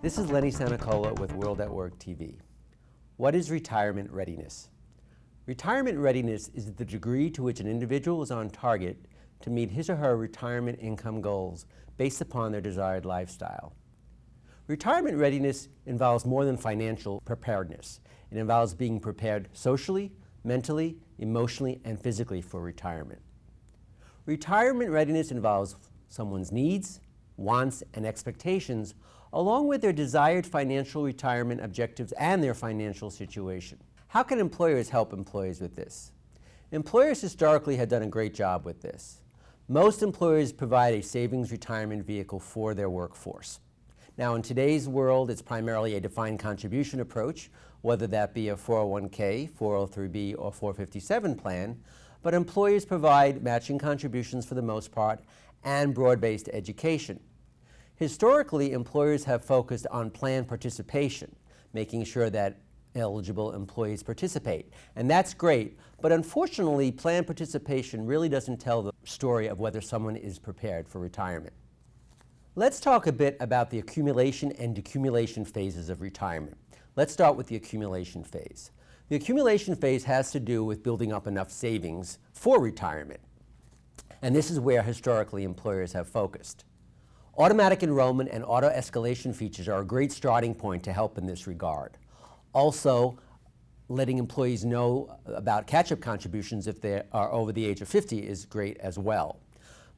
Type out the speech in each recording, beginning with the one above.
This is Leonard Sanicola with WorldatWork TV. What is retirement readiness? Retirement readiness is the degree to which an individual is on target to meet his or her retirement income goals based upon their desired lifestyle. Retirement readiness involves more than financial preparedness. It involves being prepared socially, mentally, emotionally, and physically for retirement. Retirement readiness involves someone's needs, wants, and expectations, along with their desired financial retirement objectives and their financial situation. How can employers help employees with this? Employers historically have done a great job with this. Most employers provide a savings retirement vehicle for their workforce. Now, in today's world, it's primarily a defined contribution approach, whether that be a 401k, 403b, or 457 plan, but employers provide matching contributions for the most part and broad-based education. Historically, employers have focused on plan participation, making sure that eligible employees participate. And that's great, but unfortunately, plan participation really doesn't tell the story of whether someone is prepared for retirement. Let's talk a bit about the accumulation and decumulation phases of retirement. Let's start with the accumulation phase. The accumulation phase has to do with building up enough savings for retirement. And this is where historically employers have focused. Automatic enrollment and auto-escalation features are a great starting point to help in this regard. Also, letting employees know about catch-up contributions if they are over the age of 50 is great as well.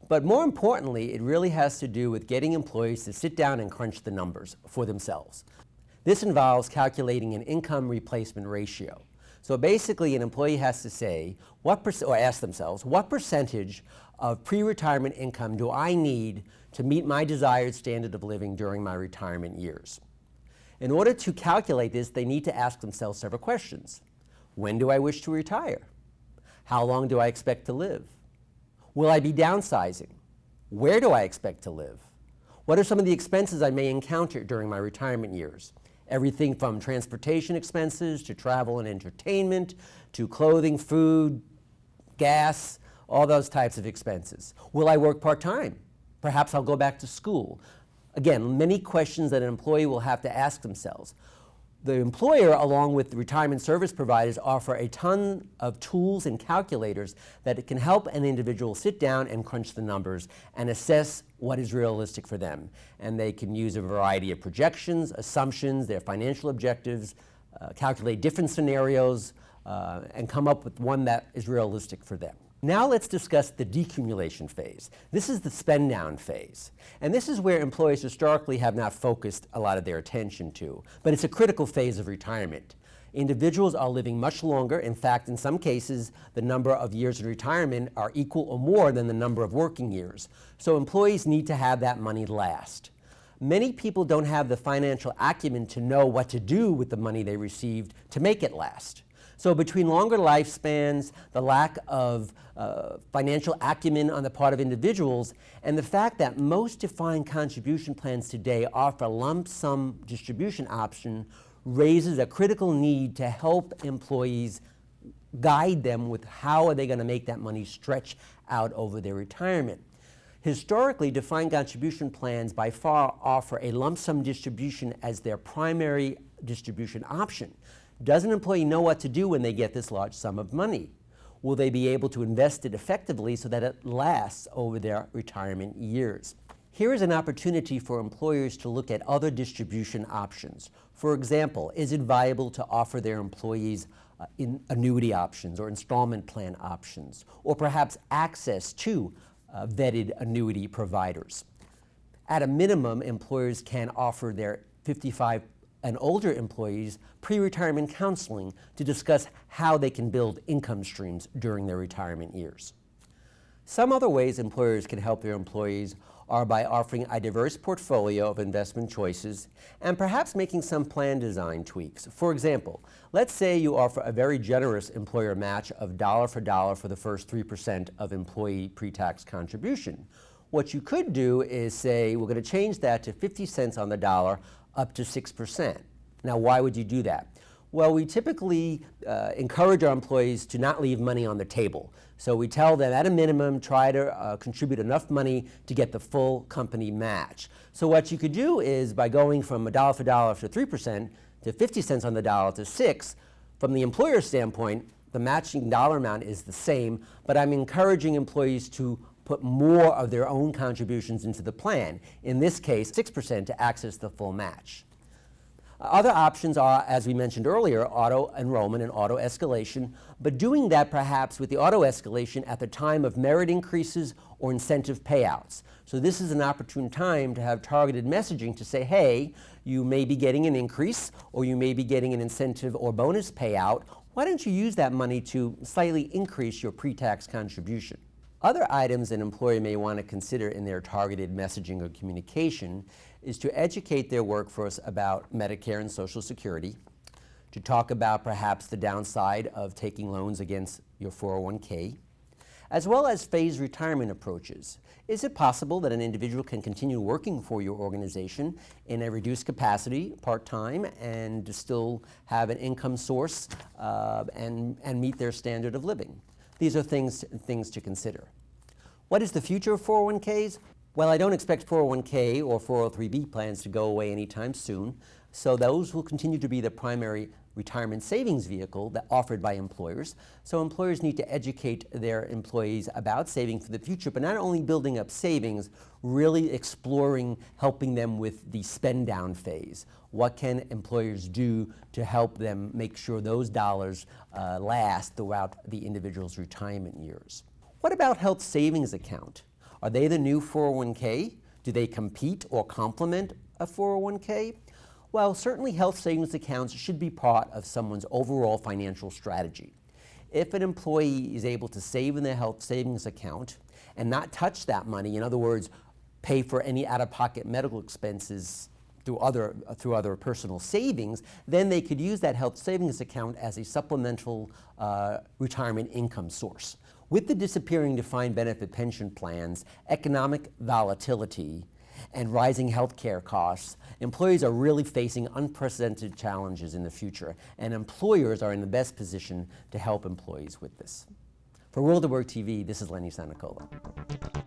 But more importantly, it really has to do with getting employees to sit down and crunch the numbers for themselves. This involves calculating an income replacement ratio. So basically, an employee has to say, or ask themselves, what percentage of pre-retirement income do I need to meet my desired standard of living during my retirement years? In order to calculate this, they need to ask themselves several questions. When do I wish to retire? How long do I expect to live? Will I be downsizing? Where do I expect to live? What are some of the expenses I may encounter during my retirement years? Everything from transportation expenses to travel and entertainment to clothing, food, gas, all those types of expenses. Will I work part-time? Perhaps I'll go back to school. Again, many questions that an employee will have to ask themselves. The employer, along with the retirement service providers, offer a ton of tools and calculators that can help an individual sit down and crunch the numbers and assess what is realistic for them. And they can use a variety of projections, assumptions, their financial objectives, calculate different scenarios, and come up with one that is realistic for them. Now let's discuss the decumulation phase. This is the spend down phase. And this is where employees historically have not focused a lot of their attention to, but it's a critical phase of retirement. Individuals are living much longer. In fact, in some cases, the number of years in retirement are equal or more than the number of working years. So employees need to have that money last. Many people don't have the financial acumen to know what to do with the money they received to make it last. So between longer lifespans, the lack of financial acumen on the part of individuals, and the fact that most defined contribution plans today offer a lump sum distribution option raises a critical need to help employees guide them with how are they going to make that money stretch out over their retirement. Historically, defined contribution plans by far offer a lump sum distribution as their primary distribution option. Does an employee know what to do when they get this large sum of money? Will they be able to invest it effectively so that it lasts over their retirement years? Here is an opportunity for employers to look at other distribution options. For example, is it viable to offer their employees annuity options or installment plan options, or perhaps access to vetted annuity providers? At a minimum, employers can offer their 55 and older employees pre-retirement counseling to discuss how they can build income streams during their retirement years. Some other ways employers can help their employees are by offering a diverse portfolio of investment choices and perhaps making some plan design tweaks. For example, let's say you offer a very generous employer match of dollar for the first 3% of employee pre-tax contribution. What you could do is say, we're going to change that to 50 cents on the dollar up to 6%. Now, why would you do that? Well, we typically encourage our employees to not leave money on the table. So we tell them at a minimum, try to contribute enough money to get the full company match. So what you could do is by going from $1 for dollar to 3% to 50 cents on the dollar to 6, from the employer standpoint, the matching dollar amount is the same, but I'm encouraging employees to put more of their own contributions into the plan. In this case, 6% to access the full match. Other options are, as we mentioned earlier, auto-enrollment and auto-escalation, but doing that perhaps with the auto-escalation at the time of merit increases or incentive payouts. So this is an opportune time to have targeted messaging to say, hey, you may be getting an increase or you may be getting an incentive or bonus payout. Why don't you use that money to slightly increase your pre-tax contribution? Other items an employer may want to consider in their targeted messaging or communication is to educate their workforce about Medicare and Social Security, to talk about perhaps the downside of taking loans against your 401k, as well as phased retirement approaches. Is it possible that an individual can continue working for your organization in a reduced capacity, part-time, and still have an income source and meet their standard of living? These are things to consider. What is the future of 401ks? Well, I don't expect 401k or 403b plans to go away anytime soon, so those will continue to be the primary retirement savings vehicle that offered by employers. So employers need to educate their employees about saving for the future, but not only building up savings, really exploring helping them with the spend down phase. What can employers do to help them make sure those dollars last throughout the individual's retirement years? What about health savings account? Are they the new 401k? Do they compete or complement a 401k? Well, certainly health savings accounts should be part of someone's overall financial strategy. If an employee is able to save in their health savings account and not touch that money, in other words, pay for any out-of-pocket medical expenses through other personal savings, then they could use that health savings account as a supplemental retirement income source. With the disappearing defined benefit pension plans, economic volatility, and rising health care costs, employees are really facing unprecedented challenges in the future, and employers are in the best position to help employees with this. For WorldatWork TV, this is Leonard Sanicola.